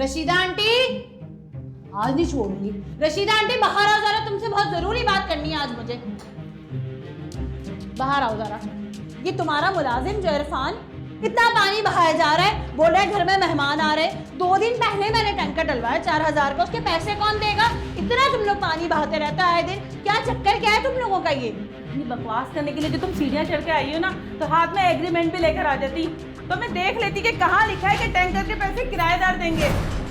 Rashida aunty, आज नहीं छोड़ूंगी। Rashida aunty बाहर आओ जरा, तुमसे बहुत जरूरी बात करनी है आज मुझे। बाहर आओ जरा। ये तुम्हारा मुलाजिम जो इरफान इतना पानी बहाया जा रहा है, बोल रहा है घर में मेहमान आ रहे हैं। 2 दिन पहले मैंने टैंकर डलवाया 4000 का, उसके पैसे कौन देगा? इतना तुम लोग पानी बहाते रहता है आए दिन, क्या चक्कर क्या है तुम लोगों का? ये बकवास करने के लिए जो तुम सीढ़ियाँ चढ़ के आई हो ना, तो हाथ में एग्रीमेंट भी लेकर आ जाती तो मैं देख लेती कि कहाँ लिखा है कि टैंकर के पैसे किराएदार देंगे।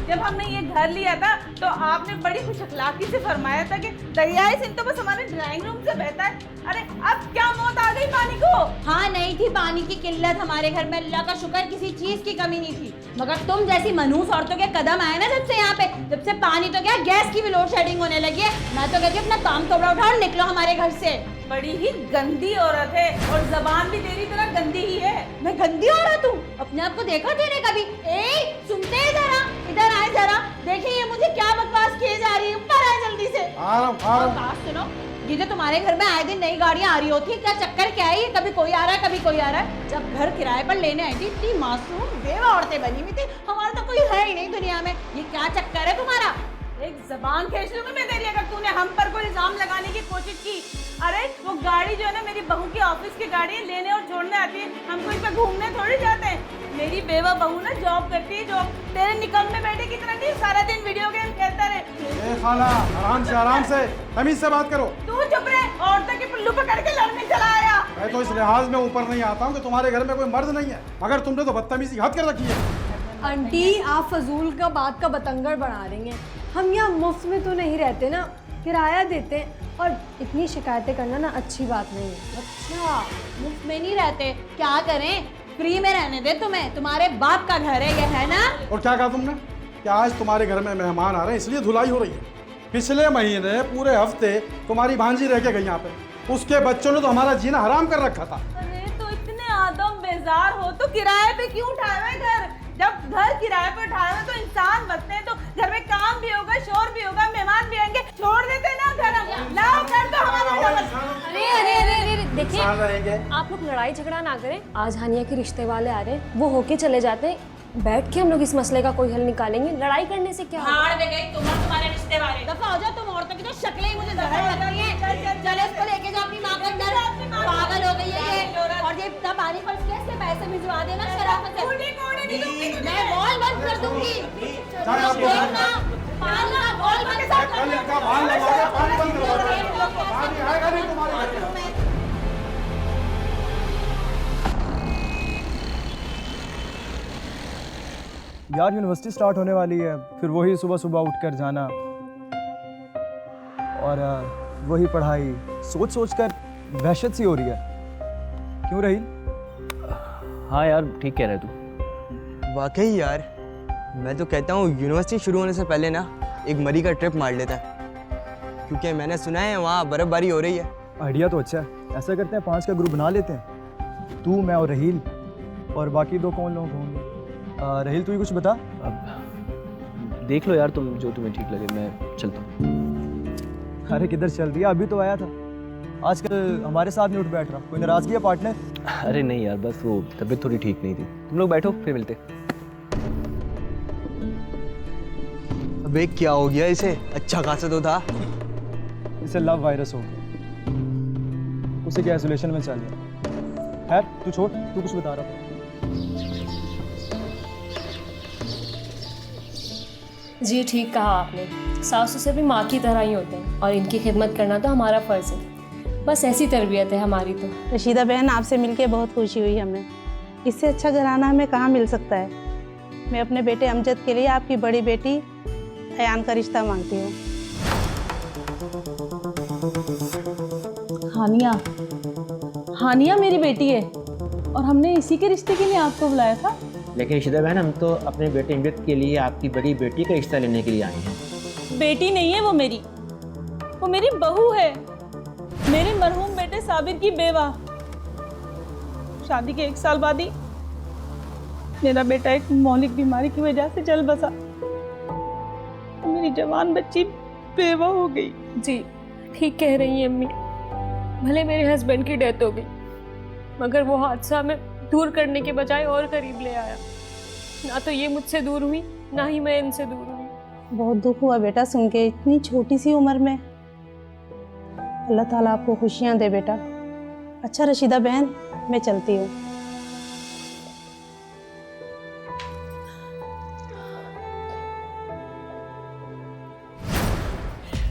जब हमने ये घर लिया था तो आपने बड़ी खुश अखलाकी से फरमाया था कि दरियाई सिंह तो बस हमारे ड्राइंग रूम से बहता है। अरे अब क्या मौत आ गई पानी को? हाँ, नहीं थी पानी की किल्लत हमारे घर में, अल्लाह का शुक्र किसी चीज की कमी नहीं थी। मगर तुम जैसी मनहूस औरतों के कदम आए ना जब से यहाँ पे, जब से पानी तो क्या गैस की भी लोड शेडिंग होने लगी है। मैं तो कहती हूँ अपना काम तोबड़ा उठाओ और निकलो हमारे घर से। बड़ी ही गंदी औरत है और जबान भी तेरी तरह गंदी ही है। मैं गंदी औरत हूँ? अपने आप को देखा तेरे कभी? सुनते हैं जरा, इधर आए जरा, देखिए ये मुझे क्या बकवास किए जा रही है। ऊपर आए जल्दी से। बात सुनो, ये जो तुम्हारे घर में आए दिन नई गाड़ियां आ रही होती है, क्या चक्कर क्या है ये? कभी कोई आ रहा है, कभी कोई आ रहा है। जब घर किराए पर लेने आई थी इतनी मासूम बेवा औरतें बनी हुई थी, हमारा तो कोई है ही नहीं दुनिया में। ये क्या चक्कर है तुम्हारा? एक जबान खींच लूंगी मैं तेरी अगर तूने हम पर कोई इल्जाम लगाने की कोशिश की। अरे वो गाड़ी जो है ना मेरी बहू की ऑफिस की गाड़ी है, लेने और छोड़ने आती है। हमको इस पे घूमने थोड़ी जाते हैं। मेरी बेवा बहू ना जॉब करती है, जॉब तेरे निकम्मे बेटे की तरह नहीं सारा दिन वीडियो गेम खेलता रहे। खाला आराम से तमीज से बात करो। तू चुप रहे, औरतों की पुल्लू पकड़ के लड़ने चला आया। मैं तो इस लिहाज में ऊपर नहीं आता हूँ कि तुम्हारे घर में कोई मर्द नहीं है, मगर तुमने तो बदतमीजी हद कर रखी है। आंटी आप फजूल का बात का बतंगड़ बना रही हैं। हम यहाँ मुफ्त में तो नहीं रहते ना, किराया देते हैं, और इतनी शिकायतें करना ना अच्छी बात नहीं है। अच्छा, मुफ्त में नहीं रहते, क्या करें? फ्री में रहने दे तुम्हें, तुम्हारे बाप का घर है ये, है ना? और क्या कहा तुमने? क्या आज तुम्हारे घर में मेहमान आ रहे हैं इसलिए धुलाई हो रही है? पिछले महीने पूरे हफ्ते तुम्हारी भांजी रह के गई यहाँ पे, उसके बच्चों ने तो हमारा जीना हराम कर रखा था। अरे तो इतने आदम बेजार हो तो किराए पे क्यों उठाए हुए घर? जब घर किराए पे उठाए हुए तो इंसान बचते हैं, तो घर में काम भी होगा, शोर भी होगा, मेहमान भी आएंगे, छोड़ देते ना घर। लाओ घर तो हमारा। अरे अरे अरे अरे देखिए, आप लोग लड़ाई झगड़ा ना करें। आज हानिया के रिश्ते वाले आ रहे हैं, वो होके चले जाते हैं, बैठ के हम लोग इस मसले का कोई हल निकालेंगे। लड़ाई करने से क्या हार में गई तुम और तुम्हारे रिश्ते वाले। दफा हो जाओ, तुम औरतों की तो शक्लें ही मुझे जहर लगती हैं। चले इसको लेके जाओ अपनी माँ के अंदर, पागल हो गई है ये। और ये इतना पानी खर्च किया, इसके पैसे भिजवा देना शराफत से। मैं बॉल बंद कर दूंगी। बॉल बंद यार यूनिवर्सिटी स्टार्ट होने वाली है, फिर वही सुबह सुबह उठकर जाना और वही पढ़ाई, सोच सोच कर वहशत सी हो रही है। क्यों रहील? हाँ यार ठीक कह रहे तू। वाकई यार, मैं तो कहता हूँ यूनिवर्सिटी शुरू होने से पहले ना एक मरी का ट्रिप मार लेता है, क्योंकि मैंने सुना है वहाँ बर्फबारी हो रही है। आइडिया तो अच्छा है, ऐसा करते हैं 5 का ग्रुप बना लेते हैं, तू मैं और रहील, और बाकी 2 कौन लोग होंगे? रहील तू ही कुछ बता। अब देख लो यार तुम, जो तुम्हें ठीक लगे, मैं चलता हूँ। अरे किधर चल दिया? अभी तो आया था, आजकल हमारे साथ नहीं उठ बैठ रहा। कोई नाराजगी है पार्टनर? अरे नहीं यार, बस वो तबीयत थोड़ी ठीक नहीं थी। तुम लोग बैठो, फिर मिलते। अबे क्या हो गया इसे? अच्छा खासा तो था। इसे लव वायरस हो गया, उसे क्या आइसोलेशन में चल गया। खैर तू छोड़, तू कुछ बता रहा था। जी ठीक कहा आपने, सासू से भी माँ की तरह ही होते हैं, और इनकी खिदमत करना तो हमारा फ़र्ज़ है। बस ऐसी तरबियत है हमारी तो। रशीदा बहन, आपसे मिलके बहुत खुशी हुई हमें। इससे अच्छा घराना हमें कहाँ मिल सकता है। मैं अपने बेटे अमजद के लिए आपकी बड़ी बेटी अयान का रिश्ता मांगती हूँ। हानिया मेरी बेटी है और हमने इसी के रिश्ते के लिए आपको बुलाया था। लेकिन रशीदा बहन, हम तो अपने बेटे अमजद के लिए आपकी बड़ी बेटी का रिश्ता लेने के लिए आए हैं। बेटी नहीं है वो मेरी बहू है, मेरे मरहूम बेटे साबिर की बेवा। शादी के 1 साल बाद ही मेरा बेटा एक मौलिक बीमारी की वजह से चल बसा। मेरी जवान बच्ची बेवा हो गई। जी ठीक कह रही हैं अम्मी, भले मेरे हस्बैंड की डेथ हो गई, मगर वो हादसा हमें दूर करने के बजाय और करीब ले आया। ना तो ये मुझसे दूर हुई ना ही मैं इनसे दूर हूँ। बहुत दुख हुआ बेटा सुन के, इतनी छोटी सी उम्र में। अल्लाह ताला आपको खुशियाँ दे बेटा। अच्छा रशीदा बहन, मैं चलती हूँ।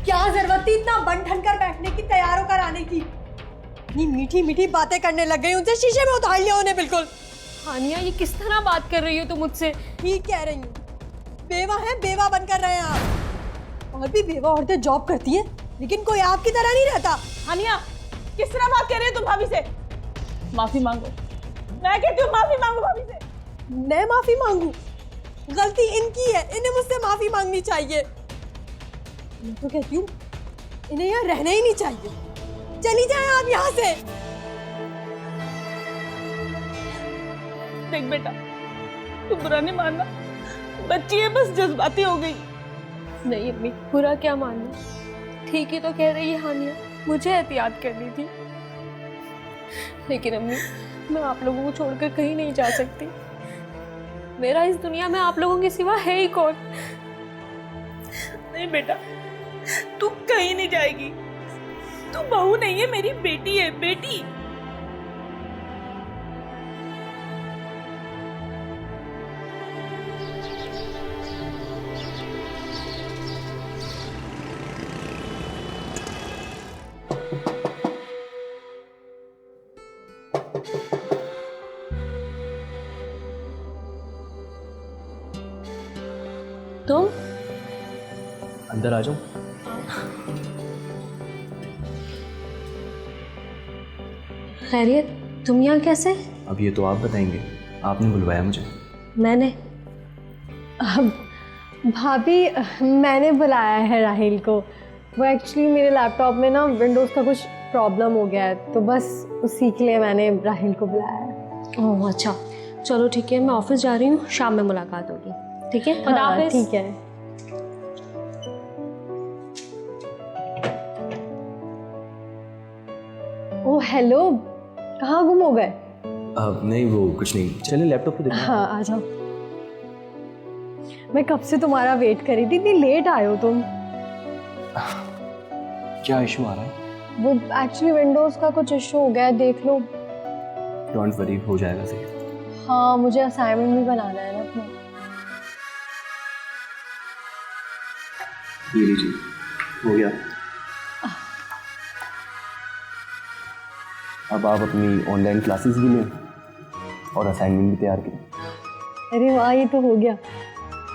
क्या जरूरत थी इतना बन ठन कर बैठने की, तैयार होकर आने की? इतनी मीठी मीठी बातें करने लग गई, उनसे शीशे में उतार लिया उन्हें बिल्कुल। हानिया, ये किस तरह बात कर रही हो तुम मुझसे? ठीक कह रही हूँ, बेवा है, बेवा बनकर रहे हैं आप। और भी बेवा औरतें जॉब करती हैं, लेकिन कोई आपकी तरह नहीं रहता। हानिया, किस तरह बात कर रही हो तुम भाभी से? माफी मांगो, मैं कहती हूँ माफी मांगो भाभी से। मैं माफी मांगू? गलती इनकी है, इन्हें मुझसे माफी मांगनी चाहिए। मैं तो कहती हूँ इन्हें यहाँ रहना ही नहीं चाहिए, चली जाएं आप यहाँ से। देख बेटा, तू बुरा नहीं मानना, बच्ची है, बस जज्बाती हो गई। नहीं अम्मी, बुरा क्या मानना, ठीक ही तो कह रही है हानिया, मुझे एहतियात करनी थी। लेकिन अम्मी, मैं आप लोगों को छोड़कर कहीं नहीं जा सकती। मेरा इस दुनिया में आप लोगों के सिवा है ही कौन? नहीं बेटा, तू कहीं नहीं जाएगी। तू बहू नहीं है, मेरी बेटी है, बेटी। तुम अंदर आ जाओ। खैरियत, तुम यहाँ कैसे? अब ये तो आप बताएंगे, आपने बुलवाया मुझे। मैंने? भाभी, मैंने बुलाया है राहिल को। वो एक्चुअली मेरे लैपटॉप में ना विंडोज़ का कुछ प्रॉब्लम हो गया है, तो बस उसी के लिए मैंने राहिल को बुलाया है। ओह अच्छा, चलो ठीक है, मैं ऑफिस जा रही हूँ, शाम में मुलाकात होगी। ठीक है, खुदा हाँ, हाफिज़। ठीक है। ओह हेलो, कहाँ गुम हो गए? नहीं वो कुछ नहीं, चले लैपटॉप पे देखो। हाँ आ जाओ। मैं कब से तुम्हारा वेट कर रही थी, इतनी लेट आए हो तुम। क्या इशू आ रहा है? वो एक्चुअली विंडोज़ का कुछ इशू हो गया है, देख लो। डोंट वरी, हो जाएगा सही। हाँ, मुझे असाइनमेंट भी बनाना है ना अपना। ये लीजिए, हो गया। अब आप अपनी ऑनलाइन क्लासेस भी लें और असाइनमेंट भी तैयार करें। अरे वाह, ये तो हो गया।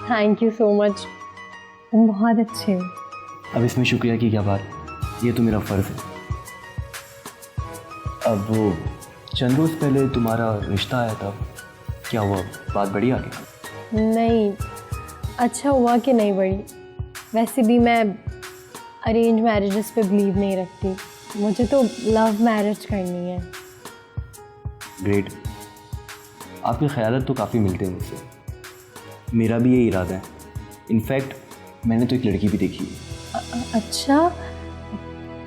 थैंक यू सो मच, तुम बहुत अच्छे हो। अब इसमें शुक्रिया की क्या बात, ये तो मेरा फ़र्ज़ है। अब वो चंद रोज़ पहले तुम्हारा रिश्ता आया था, क्या हुआ, बात बढ़ी आगे? नहीं, अच्छा हुआ कि नहीं बढ़ी। वैसे भी मैं अरेंज मैरिजेस पे बिलीव नहीं रखती, मुझे तो लव मैरिज करनी है। ग्रेट, आपके ख़यालात तो काफ़ी मिलते हैं मुझसे। मेरा भी यही इरादा है। इनफैक्ट मैंने तो एक लड़की भी देखी है। अच्छा,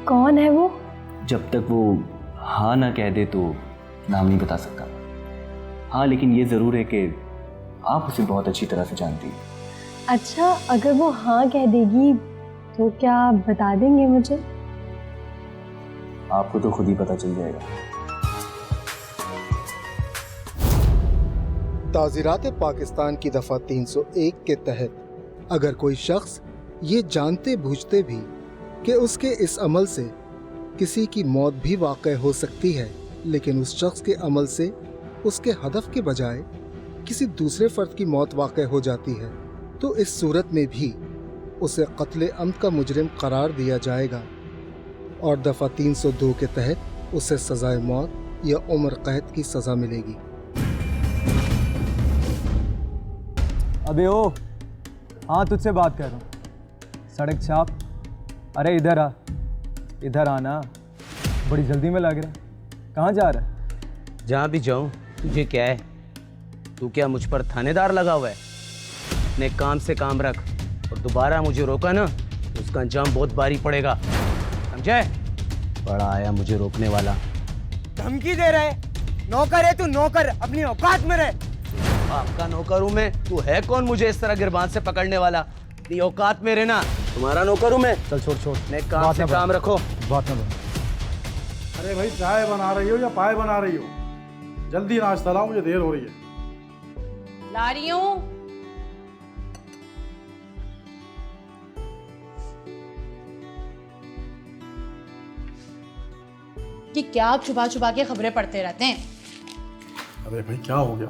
कौन है वो? जब तक वो हाँ ना कह दे तो नाम नहीं बता सकता। हाँ, लेकिन ये ज़रूर है कि आप उसे बहुत अच्छी तरह से जानती हैं। अच्छा, अगर वो हाँ कह देगी तो क्या बता देंगे मुझे? आपको तो खुद ही पता चल जाएगा। ताज़ीरात पाकिस्तान की दफ़ा 301 के तहत अगर कोई शख्स ये जानते बूझते भी कि उसके इस अमल से किसी की मौत भी वाक़ई हो सकती है, लेकिन उस शख्स के अमल से उसके हदफ के बजाय किसी दूसरे फ़र्द की मौत वाक़ई हो जाती है, तो इस सूरत में भी उसे क़त्ल अम्द का मुजरिम करार दिया जाएगा और दफ़ा 302 के तहत उसे सज़ाए मौत या उम्र कैद की सज़ा मिलेगी। अबे ओ, हाँ तुझसे बात कर रहा हूँ। सड़क छाप, अरे इधर आ, इधर आना, बड़ी जल्दी में लग रहा है। कहाँ जा रहा है? जहाँ भी जाऊँ तुझे क्या है? तू क्या मुझ पर थानेदार लगा हुआ है? अपने काम से काम रख और दोबारा मुझे रोका ना तो उसका अंजाम बहुत भारी पड़ेगा, समझे? बड़ा आया मुझे रोकने वाला। धमकी दे रहे? नौकर है तू, नौकर, अपनी औकात में रहे। आपका नौकर हूं मैं, तू है कौन मुझे इस तरह गिरबान से पकड़ने वाला? इतनी औकात मेरे ना, तुम्हारा नौकर हूं मैं। चल छोड़ छोड़, ने काम से काम रखो। बात ना बना। अरे भाई, चाय बना रही हो या पाए बना रही हो? जल्दी नाश्ता लाओ, मुझे देर हो रही है। ला रही हूँ। कि क्या आप छुपा छुपा के खबरें पढ़ते रहते हैं? अरे भाई, क्या हो गया?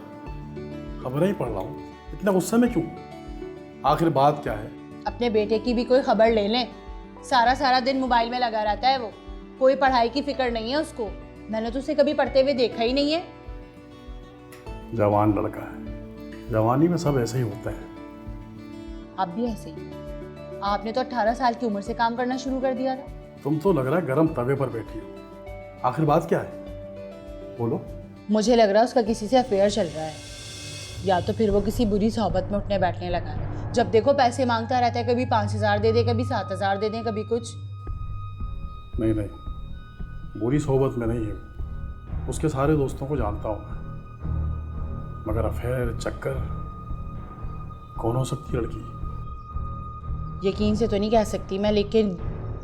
खबरें ही पढ़ रहा हूँ, इतना गुस्से में क्यों? आखिर बात क्या है? अपने बेटे की भी कोई खबर ले लें। सारा सारा दिन मोबाइल में लगा रहता है वो, कोई पढ़ाई की फिक्र नहीं है उसको। मैंने तो उसे कभी पढ़ते हुए देखा ही नहीं है। जवान लड़का है, जवानी में सब ऐसे ही होता है। आप भी ऐसे ही। आपने तो 18 साल की उम्र से काम करना शुरू कर दिया था। तुम तो लग रहा है गर्म तवे पर बैठी हो। आखिर बात क्या है, बोलो। मुझे लग रहा है उसका किसी से अफेयर चल रहा है, या तो फिर वो किसी बुरी सोहबत में उठने बैठने लगा है। जब देखो पैसे मांगता रहता है, कभी 5,000 दे दे, कभी 7,000 दे दे, कभी कुछ। नहीं नहीं, बुरी सोहबत में नहीं है। उसके सारे दोस्तों को जानता हूँ मैं, मगर अफेयर चक्कर कौन हो सकती लड़की? यकीन से तो नहीं कह सकती मैं, लेकिन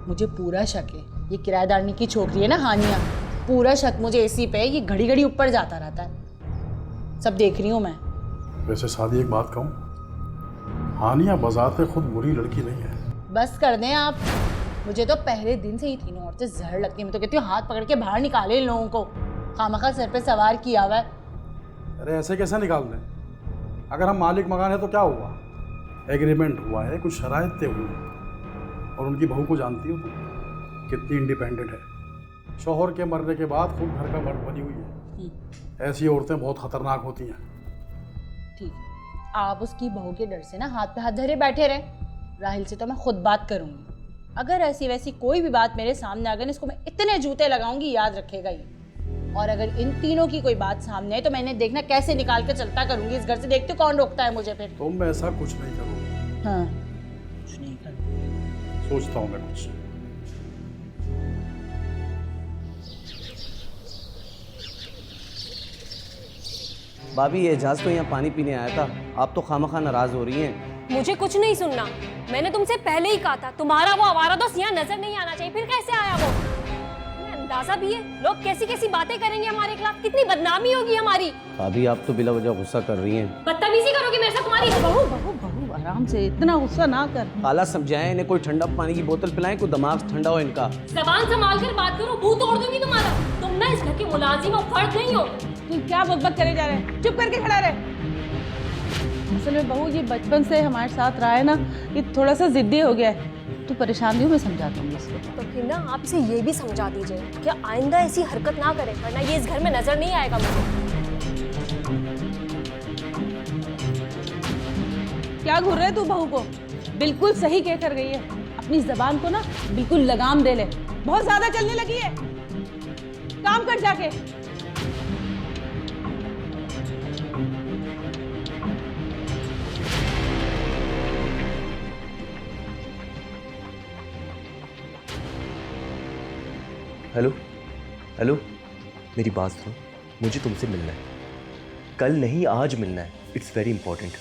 मुझे पूरा शक है। ये किराएदारनी की छोकरी है ना हानिया, पूरा शक मुझे इसी पे। ये घड़ी घड़ी ऊपर जाता रहता है, सब देख रही हूँ मैं। वैसे शादी, एक बात कहूँ, हानिया बजाते खुद बुरी लड़की नहीं है। बस कर दें आप। मुझे तो पहले दिन से ही तीनों औरतें जहर लगती है। मैं तो कहती हूँ हाथ पकड़ के बाहर निकाले इन लोगों को, खामखा सर पे सवार किया हुआ है। अरे ऐसे कैसे निकाल दें? अगर हम मालिक मकान है तो क्या हुआ? एग्रीमेंट हुआ है, कुछ शराइत तय हुई है। और उनकी बहू को जानती हो तुम, कितनी इंडिपेंडेंट है। शौहर के मरने के बाद खुद घर का मर्द बनी हुई है। ऐसी औरतें बहुत खतरनाक होती हैं। ठीक, आप उसकी बहू के डर से ना हाथ पे हाथ धरे बैठे रहे। राहिल से तो मैं खुद बात करूंगी। अगर ऐसी वैसी कोई भी बात मेरे सामने आ गई, इसको मैं इतने जूते लगाऊंगी, याद रखेगा ये। और अगर इन तीनों की कोई बात सामने है तो मैंने देखना कैसे निकाल के चलता करूंगी इस घर से। देखते कौन रोकता है मुझे फिर। तुम ऐसा कुछ नहीं करोगे। हाँ, कुछ नहीं करूंगी। सोचता हूँ मैं कुछ। भाभी, ये एजाज तो यहाँ पानी पीने आया था, आप तो खामखा नाराज हो रही हैं। मुझे कुछ नहीं सुनना। मैंने तुमसे पहले ही कहा था तुम्हारा वो आवारा दोस्त यहाँ नजर नहीं आना चाहिए। फिर कैसे आया वो? तुम्हें अंदाजा भी है लोग कैसी कैसी बातें करेंगे हमारे खिलाफ, कितनी बदनामी होगी हमारी। भाभी, आप तो बिला वजह गुस्सा कर रही हैं। बदतमीजी करोगी मेरे साथ तुम्हारी। बहू बहू बहू, आराम से, इतना गुस्सा ना कर। खाला समझाएं इन्हें, कोई ठंडा पानी की बोतल पिलाएं, कोई दिमाग ठंडा हो इनका। जबान संभाल कर बात करो, मुंह तोड़ दूंगी तुम्हारा। तुम ना इस घर के मुलाजिम और फर्द नहीं हो। तुम क्या बकबक करे जा रहे हैं? चुप करके खड़ा रहे। असल में बहू, ये बचपन से हमारे साथ रहा है ना, ये थोड़ा सा जिद्दी हो गया है। तू परेशान नहीं हो, मैं समझाता हूँ इसको। तो फिर ना आप इसे ये भी समझा दीजिए कि आइंदा ऐसी हरकत ना करे, वरना ये इस घर में नजर नहीं आएगा मुझे। क्या घूर रहे तू बहू को? बिल्कुल सही कह कर गई है। अपनी जबान को ना बिल्कुल लगाम दे ले, बहुत ज्यादा चलने लगी है। काम कर जाके। हेलो हेलो, मेरी बात सुनो, मुझे तुमसे मिलना है। कल नहीं, आज मिलना है। It's very important.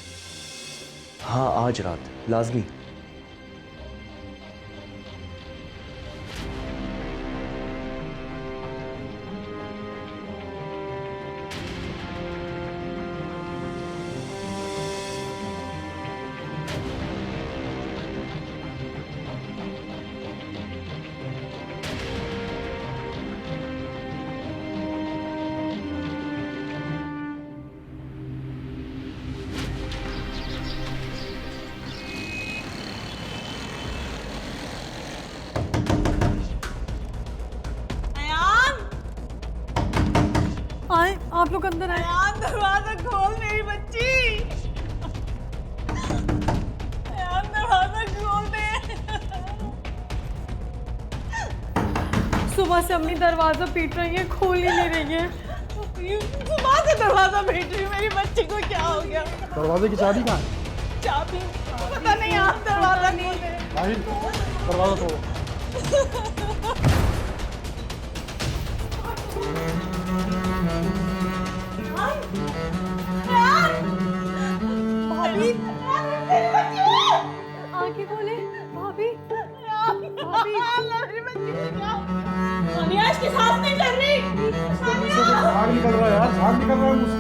हाँ, आज रात लाजमी। आए, आप लोग अंदर आए। यार दरवाजा खोल मेरी बच्ची। यार दरवाजा खोल दे। सुबह से अम्मी दरवाजा पीट रही है, खोल ही नहीं रही है। सुबह से दरवाजा पीट रही, मेरी बच्ची को क्या हो गया? दरवाजे की चाबी कहाँ है? चाबी पता नहीं, आप दरवाजा खोल दे। राहिल, दरवाजा तोड़ो। यार आगे बोले भाभी भाभी हानिया इसकी सांस नहीं चल रही। झाग निकल रहा है यार, झाग निकल रहा है मुझसे।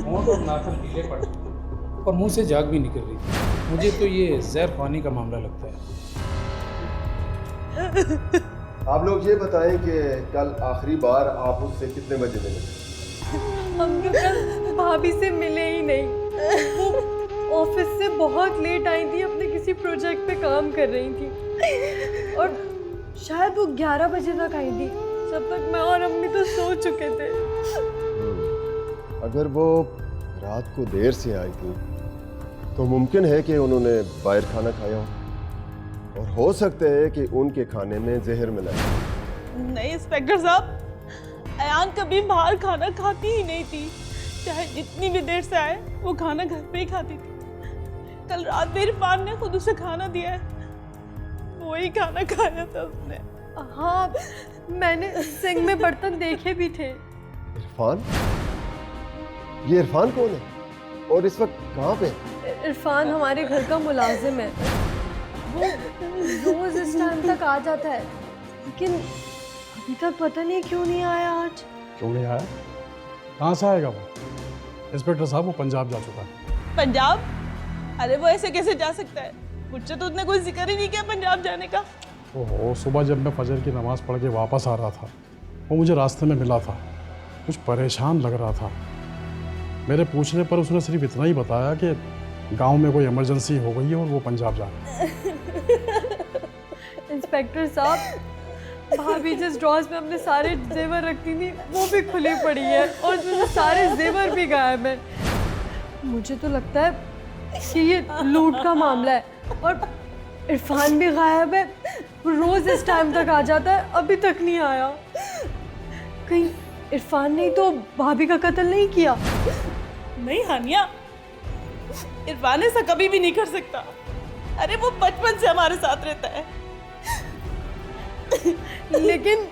होंठ और नाखून ढीले पड़ और मुंह से झाग भी निकल रही थी। मुझे तो ये जहर खाने का मामला लगता है। आप लोग ये बताएं कि कल आखिरी बार आप उससे कितने बजे मिले? हम तो कल भाभी से मिले ही नहीं। वो ऑफिस से बहुत लेट आई थी, अपने किसी प्रोजेक्ट पे काम कर रही थी और शायद वो 11 बजे तक आई थी, जब तक मैं और अम्मी तो सो चुके थे। अगर वो रात को देर से आई थी तो मुमकिन है कि उन्होंने बाहर खाना खाया हो और हो सकता है कि उनके खाने में जहर मिला है। नहीं इंस्पेक्टर साहब, अयान कभी बाहर खाना खाती ही नहीं थी। चाहे जितनी भी देर से आए वो खाना घर पे ही खाती थी। कल रात में इरफान ने खुद उसे खाना दिया है, वही खाना खाया था उसने। हाँ, मैंने सिंक में बर्तन देखे भी थे। इरफान? ये इरफान कौन है और इस वक्त कहाँ पे? इरफान हमारे घर का मुलाजिम है। वो रोज इस टाइम तक आ जाता है, लेकिन अभी तक पता नहीं क्यों नहीं आया आज। क्यों नहीं आया? कहाँ से आएगा वो? इंस्पेक्टर साहब, वो पंजाब जा चुका है। पंजाब? अरे वो ऐसे कैसे जा सकता है? मुझसे तो उसने कोई जिक्र ही नहीं किया पंजाब जाने का। ओहो, सुबह जब मैं फजर की नमाज़ पढ़ के वापस आ रहा था, वो मुझे रास्ते में मिला था। कुछ परेशान लग रहा था। मेरे पूछने पर उसने सिर्फ इतना ही बताया कि गांव में कोई इमरजेंसी हो गई है और वो पंजाब जा रहा है। इंस्पेक्टर साहब, भाभी जिस ड्रॉर्स में अपने सारे जेवर रखती थी वो भी खुली पड़ी है और उसमें सारे जेवर भी गायब हैं। मुझे तो लगता है कि ये लूट का मामला है और इरफान भी गायब है। वो रोज इस टाइम तक आ जाता है, अभी तक नहीं आया। कहीं इरफान ने तो भाभी का कत्ल नहीं किया? नहीं हानिया, इरफान ऐसा कभी भी नहीं कर सकता। अरे वो बचपन से हमारे साथ रहता है। लेकिन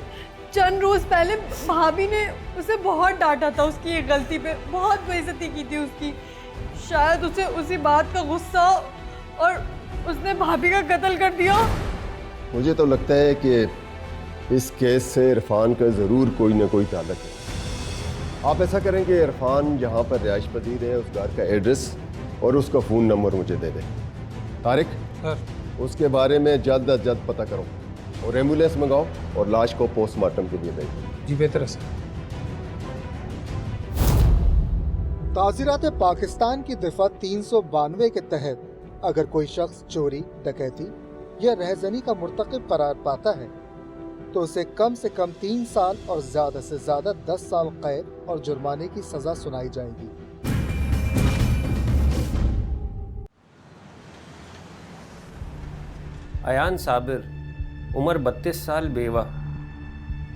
चंद रोज पहले भाभी ने उसे बहुत डांटा था उसकी एक गलती पे, बहुत बेइज्जती की थी उसकी। शायद उसे उसी बात का गुस्सा और उसने भाभी का कत्ल कर दिया। मुझे तो लगता है कि इस केस से इरफान का ज़रूर कोई ना कोई ताल्लुक है। आप ऐसा करें कि इरफान जहाँ पर रिहाइश पजीर है उस घर का एड्रेस और उसका फ़ोन नंबर मुझे दे दें। तारिक सर, उसके बारे में जल्द अज जल्द पता करो और एम्बुलेंस मंगाओ और लाश को पोस्टमार्टम के लिए भेजो। जी बेहतर है सर। ताज़ीरात पाकिस्तान की दफ़ा 392 के तहत अगर कोई शख्स चोरी, डकैती या रहज़नी का मुर्तकिब करार पाता है तो उसे कम से कम 3 साल और ज़्यादा से ज़्यादा 10 साल कैद और जुर्माने की सज़ा सुनाई जाएगी। अयान साबिर, उम्र 32 साल, बेवा,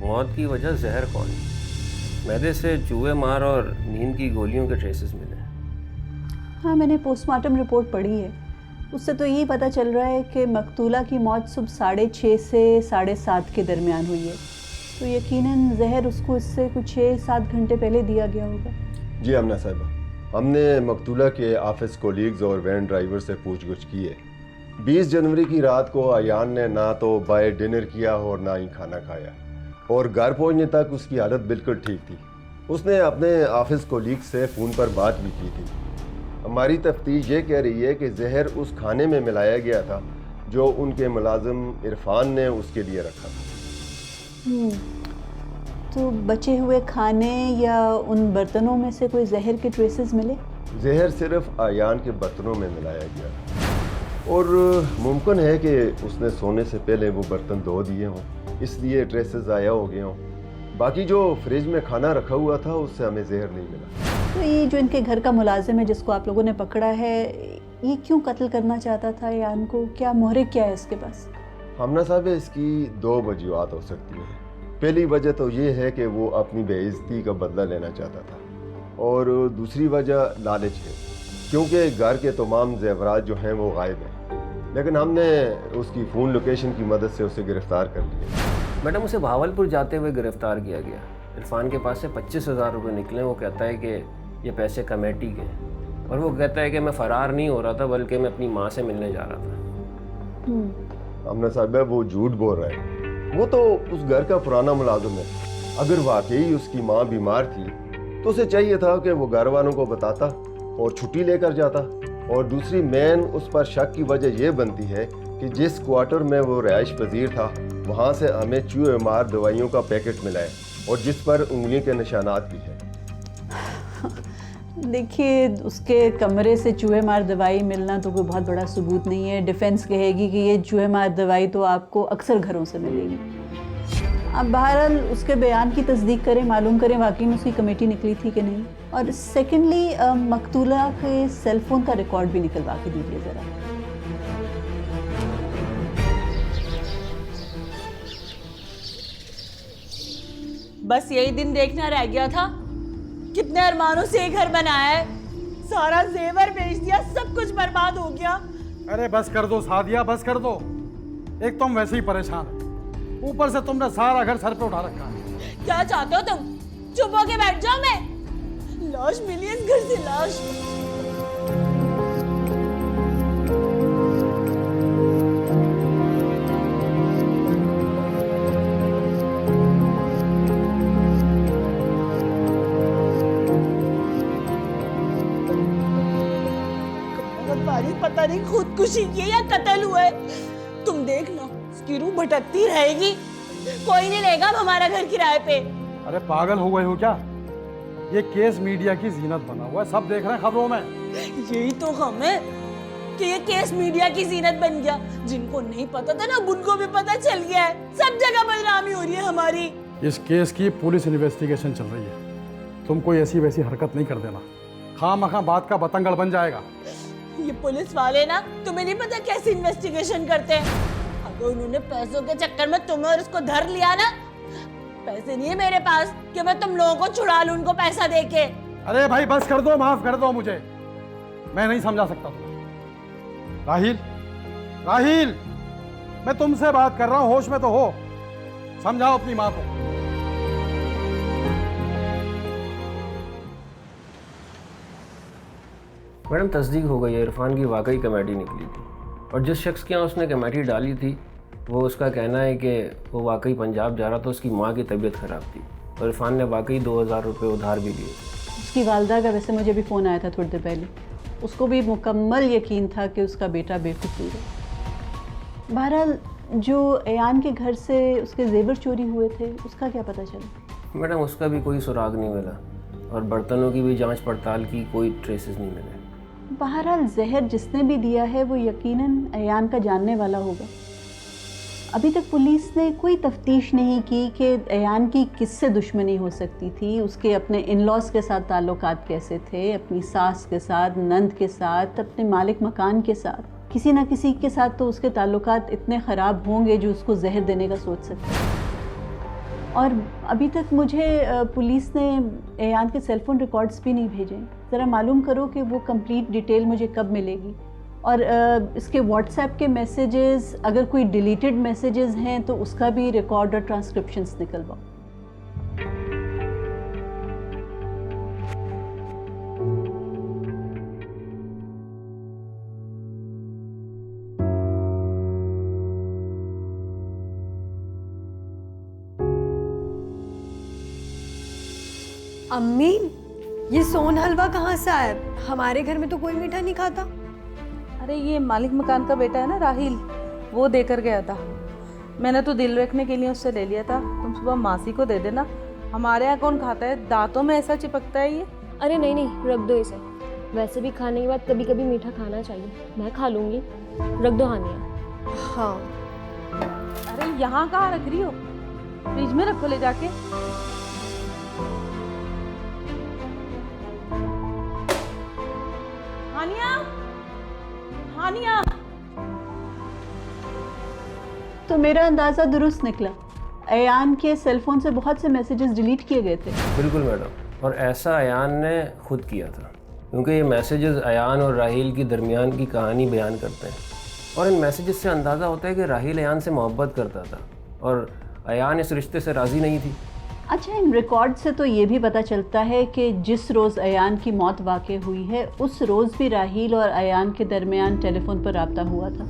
मौत की वजह जहर कौन? मैदे से चूहे मार और नींद की गोलियों के ट्रेसेस मिले। हाँ, मैंने पोस्टमार्टम रिपोर्ट पढ़ी है। उससे तो यही पता चल रहा है कि मकतूला की मौत सुबह 6:30 से 7:30 के दरमियान हुई है, तो यकीनन जहर उसको इससे कुछ 6-7 घंटे पहले दिया गया होगा। जी आमना साहिबा, हमने मकतूला के ऑफिस कोलीग्स और वैन ड्राइवर से पूछगछ की है। 20 जनवरी की रात को अयान ने ना तो बाहर डिनर किया और ना ही खाना खाया और घर पहुंचने तक उसकी हालत बिल्कुल ठीक थी। उसने अपने ऑफिस कोलीग से फ़ोन पर बात भी की थी। हमारी तफ्तीश ये कह रही है कि जहर उस खाने में मिलाया गया था जो उनके मुलाजिम इरफान ने उसके लिए रखा था। तो बचे हुए खाने या उन बर्तनों में से कोई जहर के ट्रेसेस मिले? जहर सिर्फ अयान के बर्तनों में मिलाया गया और मुमकिन है कि उसने सोने से पहले वो बर्तन धो दिए हों, इसलिए ट्रेसेस ज़ाया हो गए हों। बाकी जो फ्रिज में खाना रखा हुआ था उससे हमें जहर नहीं मिला। तो ये जो इनके घर का मुलाजिम है जिसको आप लोगों ने पकड़ा है, ये क्यों कत्ल करना चाहता था अयान को? क्या मोहरिक क्या है इसके पास? हमना साहब, इसकी 2 वजूहात हो सकती हैं। पहली वजह तो ये है कि वो अपनी बेइज्जती का बदला लेना चाहता था और दूसरी वजह लालच है, क्योंकि घर के तमाम जेवरात जो हैं वो गायब हैं। लेकिन हमने उसकी फ़ोन लोकेशन की मदद से उसे गिरफ्तार कर लिया। मैडम उसे भावलपुर जाते हुए गिरफ्तार किया गया। इरफान के पास से 25,000 रुपये निकले। वो कहता है कि ये पैसे कमेटी के हैं और वो कहता है कि मैं फ़रार नहीं हो रहा था बल्कि मैं अपनी माँ से मिलने जा रहा था। हमने साहब वो झूठ बोल रहा है, वो तो उस घर का पुराना मुलाजिम है। अगर वाकई उसकी माँ बीमार थी तो उसे चाहिए था कि वो घर वालों को बताता और छुट्टी लेकर जाता। और दूसरी मेन उस पर शक की वजह यह बनती है कि जिस क्वार्टर में वो रिहाइश पजीर था वहाँ से हमें चूहे मार दवाइयों का पैकेट मिला है और जिस पर उंगली के निशानात भी हैं। देखिए, उसके कमरे से चूहे मार दवाई मिलना तो कोई बहुत बड़ा सबूत नहीं है। डिफेंस कहेगी कि ये चूहे मार दवाई तो आपको अक्सर घरों से मिलेगी। अब बहरहाल उसके बयान की तस्दीक करें, मालूम करें वाकई में उसकी कमेटी निकली थी कि नहीं। और सेकेंडली मकतूला के सेल फोन का रिकॉर्ड भी निकलवा के दीजिए ज़रा। बस यही दिन देखना रह गया था। कितने अरमानों से ये घर बनाया है, सारा जेवर बेच दिया, सब कुछ बर्बाद हो गया। अरे बस कर दो सादिया, बस कर दो। एक तुम वैसे ही परेशान है, ऊपर से तुमने सारा घर सर पे उठा रखा है। क्या चाहते हो तुम? चुप होके बैठ जाओ। मैं लाश मिली इस घर से, लाश। पता नहीं खुदकुशी की या कत्ल हुआ है। तुम देखना उसकी रूह भटकती रहेगी, कोई नहीं लेगा अब हमारा घर किराए पे। अरे पागल हो गए हो क्या? ये केस मीडिया की जीनत बना हुआ है, सब देख रहे हैं खबरों में। यही तो हम है कि ये केस मीडिया की जीनत बन गया। जिनको नहीं पता था ना उनको भी पता चल गया है। सब जगह बदनामी हो रही है हमारी। इस केस की पुलिस इन्वेस्टिगेशन चल रही है, तुम कोई ऐसी वैसी हरकत नहीं कर देना, खामखा बात का बतंगड़ बन जाएगा। ये पुलिस वाले ना, तुम्हें नहीं पता कैसे इन्वेस्टिगेशन करते हैं। अगर उन्होंने पैसों के चक्कर में तुम्हें और उसको धर लिया ना, पैसे नहीं है मेरे पास कि मैं तुम लोगों को छुड़ा लूं उनको पैसा देके। अरे भाई बस कर दो, माफ कर दो मुझे, मैं नहीं समझा सकता तुम्हें। राहिल, राहिल, मैं तुमसे बात कर रहा हूं, होश में तो हो, समझाओ अपनी माँ को। मैडम तस्दीक हो गई है, इरफान की वाकई कमेटी निकली थी और जिस शख्स के यहाँ उसने कमेटी डाली थी वो उसका कहना है कि वो वाकई पंजाब जा रहा था, उसकी माँ की तबीयत ख़राब थी और इरफान ने वाकई 2,000 रुपये उधार भी लिए। उसकी वालदा का वैसे मुझे भी फ़ोन आया था थोड़ी देर पहले, उसको भी मुकम्मल यकीन था कि उसका बेटा बेकसूर है। बहरहाल जो अयान के घर से उसके जेवर चोरी हुए थे उसका क्या पता चला? मैडम उसका भी कोई सुराग नहीं मिला और बर्तनों की भी जांच पड़ताल की, कोई ट्रेसेस नहीं मिले। बहरहाल जहर जिसने भी दिया है वो यकीनन अयान का जानने वाला होगा। अभी तक पुलिस ने कोई तफ्तीश नहीं की कि अयान की किससे दुश्मनी हो सकती थी, उसके अपने इन-लॉज के साथ ताल्लुकात कैसे थे, अपनी सास के साथ, नंद के साथ, अपने मालिक मकान के साथ। किसी ना किसी के साथ तो उसके ताल्लुकात इतने ख़राब होंगे जो उसको जहर देने का सोच सकते हैं। और अभी तक मुझे पुलिस ने अयान के सेलफोन रिकॉर्ड्स भी नहीं भेजे। ज़रा मालूम करो कि वो कंप्लीट डिटेल मुझे कब मिलेगी। और इसके व्हाट्सएप के मैसेजेस, अगर कोई डिलीटेड मैसेजेस हैं तो उसका भी रिकॉर्ड और ट्रांसक्रिप्शंस निकलवाओ। अम्मी, ये सोन हलवा कहाँ से आया? हमारे घर में तो कोई मीठा नहीं खाता। अरे ये मालिक मकान का बेटा है ना राहिल, वो देकर गया था। मैंने तो दिल रखने के लिए उससे ले लिया था। तुम सुबह मासी को दे देना, हमारे यहाँ कौन खाता है, दांतों में ऐसा चिपकता है ये। अरे नहीं नहीं, रख दो इसे। वैसे भी खाने के बाद कभी कभी मीठा खाना चाहिए। मैं खा लूँगी, रख दो हानिया। हाँ। अरे यहाँ कहाँ रख रही हो? फ्रिज में रखो ले जाके। हानिया, हानिया। तो मेरा अंदाज़ा दुरुस्त निकला, अयान के सेलफोन से बहुत से मैसेजेस डिलीट किए गए थे। बिल्कुल मैडम, और ऐसा अयान ने खुद किया था क्योंकि ये मैसेजेस अयान और राहिल की दरमियान की कहानी बयान करते हैं। और इन मैसेजेस से अंदाज़ा होता है कि राहिल अयान से मोहब्बत करता था और अयान इस रिश्ते से राज़ी नहीं थी। अच्छा, इन रिकॉर्ड से तो ये भी पता चलता है कि जिस रोज़ अयान की मौत वाक़ई हुई है उस रोज़ भी राहिल और अयान के दरमियान टेलीफोन पर रब्ता हुआ था।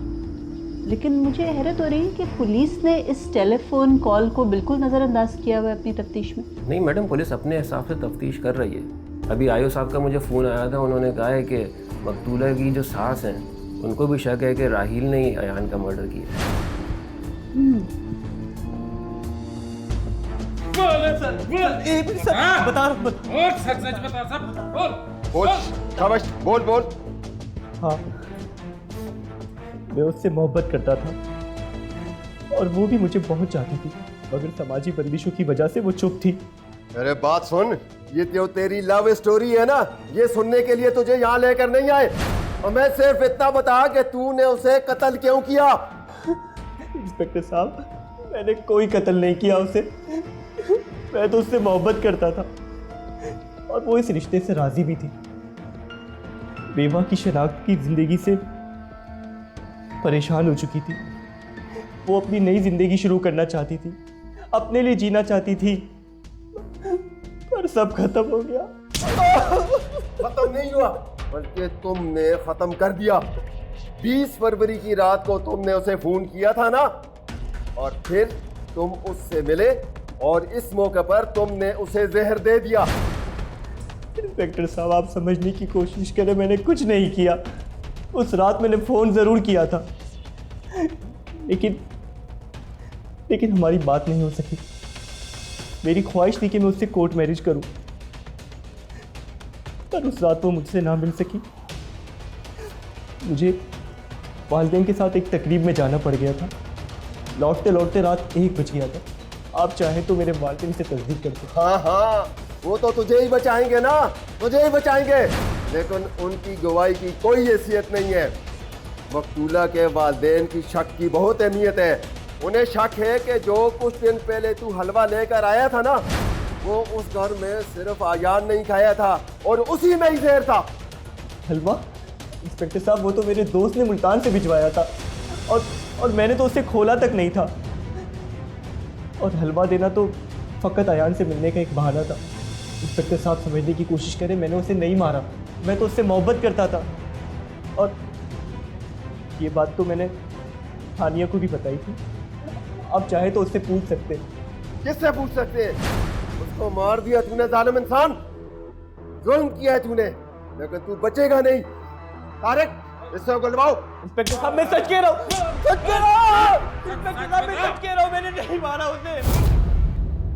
लेकिन मुझे हैरत हो रही है कि पुलिस ने इस टेलीफोन कॉल को बिल्कुल नज़रअंदाज किया हुआ है अपनी तफ्तीश में। नहीं मैडम, पुलिस अपने हिसाब से तफ्तीश कर रही है। अभी आयो साहब का मुझे फ़ोन आया था, उन्होंने कहा है कि मकतूला की जो सास हैं उनको भी शक है कि राहिल ने ही अयान का मर्डर किया। बोल। हाँ, मैं उससे मोहब्बत करता था और वो भी मुझे बहुत चाहती थी, मगर समाजी बंदिशों की वजह से वो चुप थी। अरे बात सुन, ये जो तेरी लव स्टोरी है ना, ये सुनने के लिए तुझे यहाँ लेकर नहीं आए। और मैं सिर्फ इतना बता कि तूने उसे कत्ल क्यों किया। इंस्पेक्टर साहब, मैंने कोई कत्ल नहीं किया उसे। मैं तो उससे मोहब्बत करता था और वो इस रिश्ते से राजी भी थी। बेवा की शनाख्त की जिंदगी से परेशान हो चुकी थी। वो अपनी नई जिंदगी शुरू करना चाहती थी, अपने लिए जीना चाहती थी, पर सब खत्म हो गया। खत्म नहीं हुआ, बल्कि तुमने खत्म कर दिया। 20 फरवरी की रात को तुमने उसे फोन किया था ना, और फिर तुम उससे मिले और इस मौके पर तुमने उसे जहर दे दिया। इंस्पेक्टर साहब, आप समझने की कोशिश करें, मैंने कुछ नहीं किया। उस रात मैंने फ़ोन ज़रूर किया था, लेकिन हमारी बात नहीं हो सकी। मेरी ख्वाहिश थी कि मैं उससे कोर्ट मैरिज करूं, पर उस रात वो मुझसे ना मिल सकी। मुझे वालिदैन के साथ एक तकरीब में जाना पड़ गया था। लौटते लौटते रात 1 बज गया था। आप चाहें तो मेरे वालिदैन से तस्दीक कर दो। हाँ, वो तो तुझे ही बचाएंगे ना, तुझे ही बचाएंगे, लेकिन उनकी गवाही की कोई हैसियत नहीं है। मकतूला के वालिदैन की शक की बहुत अहमियत है। उन्हें शक है कि जो कुछ दिन पहले तू हलवा लेकर आया था ना, वो उस घर में सिर्फ अयान नहीं खाया था और उसी में ही जहर था। हलवा? इंस्पेक्टर साहब, वो तो मेरे दोस्त ने मुल्तान से भिजवाया था और मैंने तो उसे खोला तक नहीं था। और हलवा देना तो फ़कत अयान से मिलने का एक बहाना था। इंस्पेक्टर साहब, समझने की कोशिश करें, मैंने उसे नहीं मारा, मैं तो उससे मोहब्बत करता था। और ये बात तो मैंने हानिया को भी बताई थी। आप चाहे तो उससे पूछ सकते। किससे पूछ सकते? उसको मार दिया तूने, जालिम इंसान, जुल्म किया है तूने, लेकिन तू बचेगा नहीं। तारिक, इससे गुलवाओ। इंस्पेक्टर साहब, मैं सच कह रहा हूँ, सच कह रहा हूँ। इंस्पेक्टर साहब, मैं सच कह रहा हूँ, मैंने नहीं मारा उसे।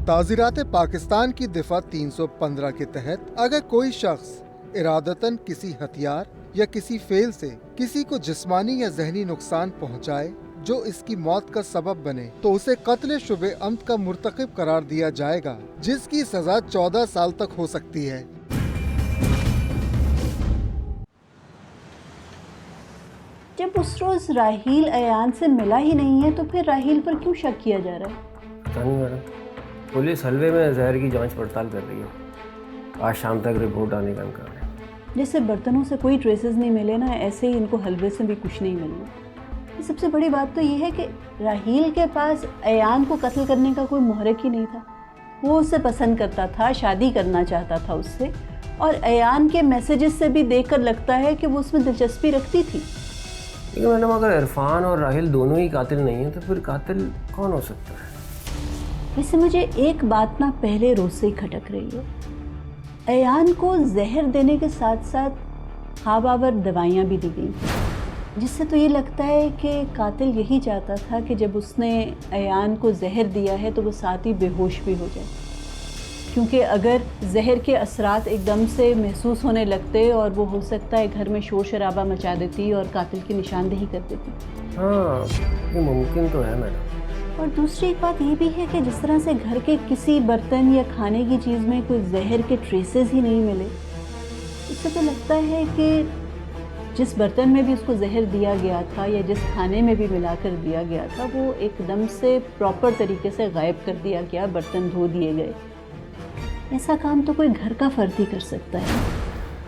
ताज़ीरात पाकिस्तान की दफ़ा 315 के तहत अगर कोई शख्स इरादतन किसी हथियार या किसी फेल से किसी को जिस्मानी या जहनी नुकसान पहुंचाए जो इसकी मौत का सबब बने, तो उसे कत्ल शुबे अम्द का मुर्तकिब करार दिया जाएगा, जिसकी सजा 14 साल तक हो सकती है। जब उस रोज राहील अयान से मिला ही नहीं है, तो फिर राहील पर क्यों शक किया जा रहा है? पता नहीं मैडम, पुलिस हलवे में जहर की जांच पड़ताल कर रही है। आज शाम तक रिपोर्ट आने का इम्कान है। जैसे बर्तनों से कोई ट्रेसेस नहीं मिले ना, ऐसे ही इनको हलवे से भी कुछ नहीं मिलना। सबसे बड़ी बात तो ये है कि राहील के पास अयान को कत्ल करने का कोई मुहर्रिक ही नहीं था। वो उसे पसंद करता था, शादी करना चाहता था उससे, और अयान के मैसेजेस से भी देखकर लगता है कि वो उसमें दिलचस्पी रखती थी। लेकिन मैडम, अगर इरफान और राहिल दोनों ही कातिल नहीं हैं, तो फिर कातिल कौन हो सकता है? वैसे मुझे एक बात ना पहले रोज से ही खटक रही है। अयान को जहर देने के साथ साथ खाबावर दवाइयाँ भी दी गई थी, जिससे तो ये लगता है कि कातिल यही चाहता था कि जब उसने अयान को जहर दिया है तो वो साथ ही बेहोश भी हो जाए, क्योंकि अगर जहर के असरात एकदम से महसूस होने लगते और वो हो सकता है घर में शोर शराबा मचा देती और कातिल की निशानदेही कर देती। हाँ, ये मुमकिन तो है मैडम। और दूसरी एक बात ये भी है कि जिस तरह से घर के किसी बर्तन या खाने की चीज़ में कोई जहर के ट्रेसेस ही नहीं मिले, इससे तो लगता है कि जिस बर्तन में भी उसको जहर दिया गया था या जिस खाने में भी मिलाकर दिया गया था, वो एकदम से प्रॉपर तरीके से गायब कर दिया गया, बर्तन धो दिए गए। ऐसा काम तो कोई घर का फर्द ही कर सकता है।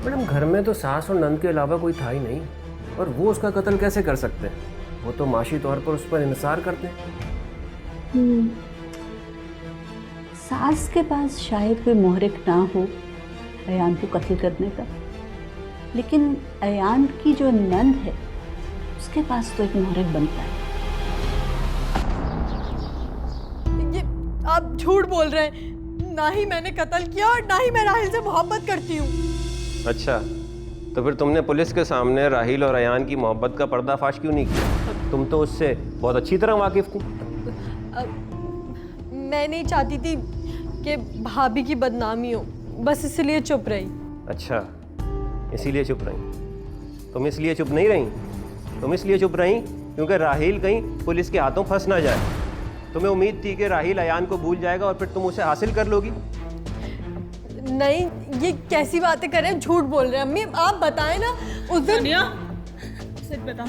मैडम, घर में तो सास और नंद के अलावा कोई था ही नहीं, और वो उसका कत्ल कैसे कर सकते हैं? वो तो माशी तौर पर उस पर इंसार करते हैं। सास के पास शायद कोई मोहरिक ना हो अयान को कत्ल करने का, लेकिन अयान की जो नंद है उसके पास तो एक मोहरिक बनता है। ये आप झूठ बोल रहे हैं। ना ही मैंने कत्ल किया और ना ही मैं राहिल से मोहब्बत करती हूँ। अच्छा, तो फिर तुमने पुलिस के सामने राहिल और अयान की मोहब्बत का पर्दाफाश क्यों नहीं किया? तुम तो उससे बहुत अच्छी तरह वाकिफ थी। मैं नहीं चाहती थी कि भाभी की बदनामी हो, बस इसलिए चुप रही। अच्छा, इसीलिए चुप रही। तुम इसलिए चुप नहीं रही, तुम इसलिए चुप रही क्योंकि राहिल कहीं पुलिस के हाथों फंस ना जाए। तुम्हें उम्मीद थी कि राहिल अयान को भूल जाएगा और फिर तुम उसे हासिल कर लोगी। नहीं, ये कैसी बातें कर रहे हैं, झूठ बोल रहे हैं। अम्मी आप बताएं ना उस दिन। सच बता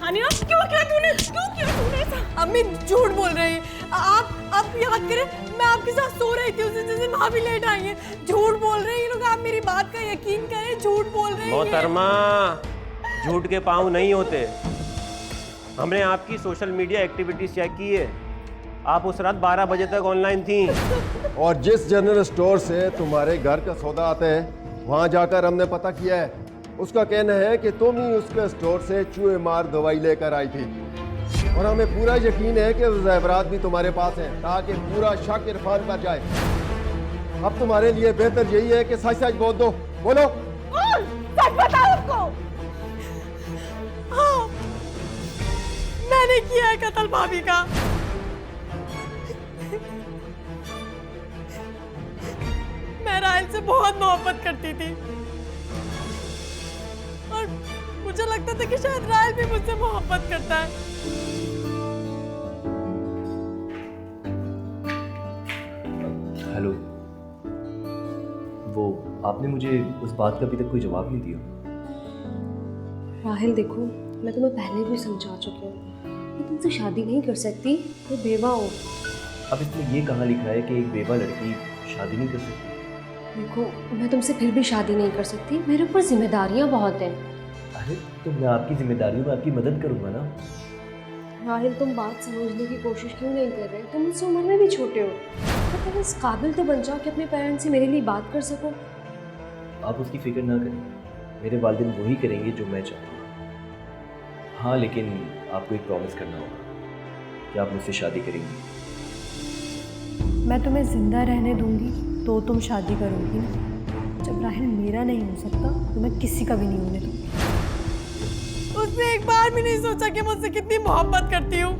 हानिया, क्यों किया तूने ऐसा? अम्मी झूठ बोल रही हैं। आप याद करें, मैं आपके साथ सो रही थी उस दिन जिस दिन भाभी लेट आई है। झूठ बोल रहे हैं ये लोग, आप मेरी बात का यकीन करें, झूठ बोल रहे हैं। मोहतरमा, झूठ के पाँव नहीं होते। हमने आपकी सोशल मीडिया एक्टिविटीज चेक की है, आप उस रात 12 बजे तक ऑनलाइन थी। और जिस जनरल स्टोर से तुम्हारे घर का सौदा आता है वहाँ जाकर हमने पता किया है, उसका कहना है कि तुम ही उसके स्टोर से चूहे मार दवाई लेकर आई थी। और हमें पूरा यकीन है कि ज़ेवरात भी तुम्हारे पास हैं ताकि पूरा शक इरफान पर जाए। अब तुम्हारे लिए बेहतर यही है कि सच सच बोल दो। बोलो, सच बताओ उनको। हाँ, मैंने किया है कत्ल भाभी का। मैं राहिल से बहुत मोहब्बत करती थी और मुझे लगता था कि शायद राहिल भी मुझसे मोहब्बत करता है। हेलो, वो आपने मुझे उस बात का अभी तक कोई जवाब नहीं दिया। राहिल देखो, मैं तुम्हें पहले भी समझा चुकी हूँ, मैं तुमसे शादी नहीं कर सकती, मैं बेवा हूँ। अब इसमें ये कहाँ लिखा है कि एक बेवा लड़की शादी नहीं कर सकती? देखो, मैं तुमसे फिर भी शादी नहीं कर सकती, मेरे ऊपर जिम्मेदारियाँ बहुत हैं। अरे तो मैं आपकी जिम्मेदारियों में आपकी मदद करूँगा ना। राहिल, तुम बात समझने की कोशिश क्यों नहीं कर रहे? तुम मुझसे उम्र में भी छोटे हो, तो तुम इस काबिल तो बन जाओ कि अपने पेरेंट्स से मेरे लिए बात कर सको। आप उसकी फिक्र ना करें, मेरे वालिदैन वही करेंगे जो मैं चाहूँगा। हाँ, लेकिन आपको एक प्रॉमिस करना होगा कि आप मुझसे शादी करेंगी। मैं तुम्हें जिंदा रहने दूंगी तो तुम शादी करोगी ना। जब राहिल मेरा नहीं हो सकता तो मैं किसी का भी नहीं होने दूंगी। उसने एक बार भी नहीं सोचा कि मुझसे कितनी मोहब्बत करती हूँ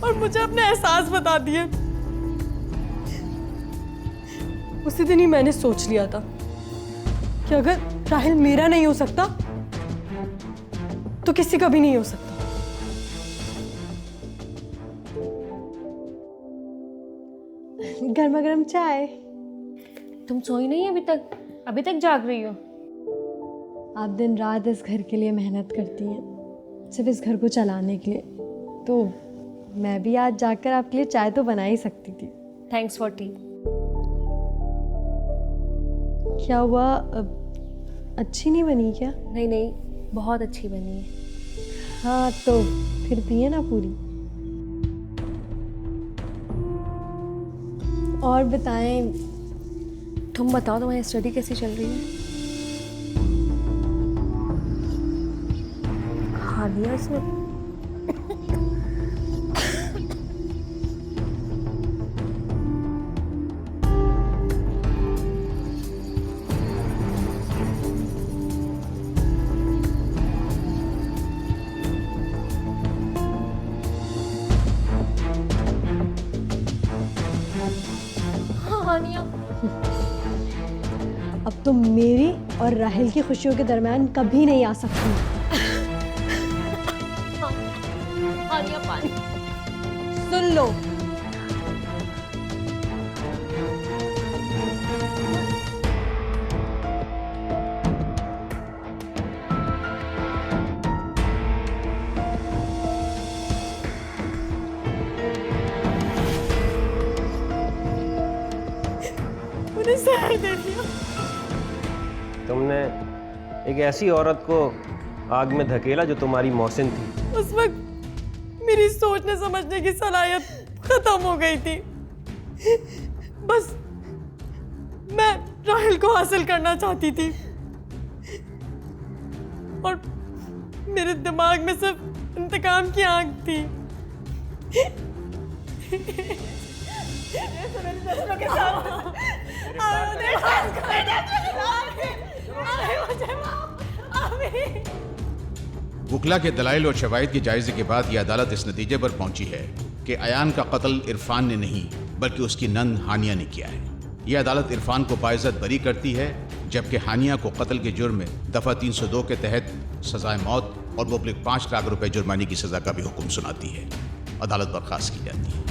और मुझे अपने एहसास बता दिए। उसी दिन ही मैंने सोच लिया था कि अगर राहिल मेरा नहीं हो सकता तो किसी का भी नहीं हो सकता। गर्मा गर्म चाय। तुम सोई नहीं अभी तक जाग रही हो? आप दिन रात इस घर के लिए मेहनत करती हैं, सिर्फ इस घर को चलाने के लिए, तो मैं भी आज जाकर आपके लिए चाय तो बना ही सकती थी। Thanks for T. क्या हुआ, अच्छी नहीं बनी क्या? नहीं, बहुत अच्छी बनी है। हाँ, तो फिर पिए ना पूरी। और बताएं। तुम बताओ, तुम्हारी स्टडी कैसी चल रही है? हानिया से अब तुम मेरी और राहिल की खुशियों के दरमियान कभी नहीं आ सकती। सुन लो, उन्हें जहर दे दिया। तुमने एक ऐसी औरत को आग में धकेला जो तुम्हारी मौसिन थी। उस वक्त मेरी सोचने समझने की सलाहियत खत्म हो गई थी। बस मैं राहिल को हासिल करना चाहती थी और मेरे दिमाग में सिर्फ इंतकाम की आग थी। वकला के दलाइल और शवाहिद के जायजे के बाद यह अदालत इस नतीजे पर पहुंची है कि अयान का कत्ल इरफान ने नहीं बल्कि उसकी नंद हानिया ने किया है। यह अदालत इरफान को बाइज्जत बरी करती है, जबकि हानिया को कत्ल के जुर्म में दफ़ा 302 के तहत सजाए मौत और मुबलिग 5 लाख रुपए जुर्माने की सजा का भी हुक्म सुनाती है। अदालत बर्खास्त की जाती है।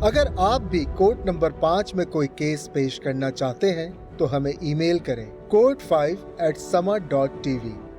अगर आप भी कोर्ट नंबर 5 में कोई केस पेश करना चाहते हैं तो हमें ईमेल करें court5@sama.tv।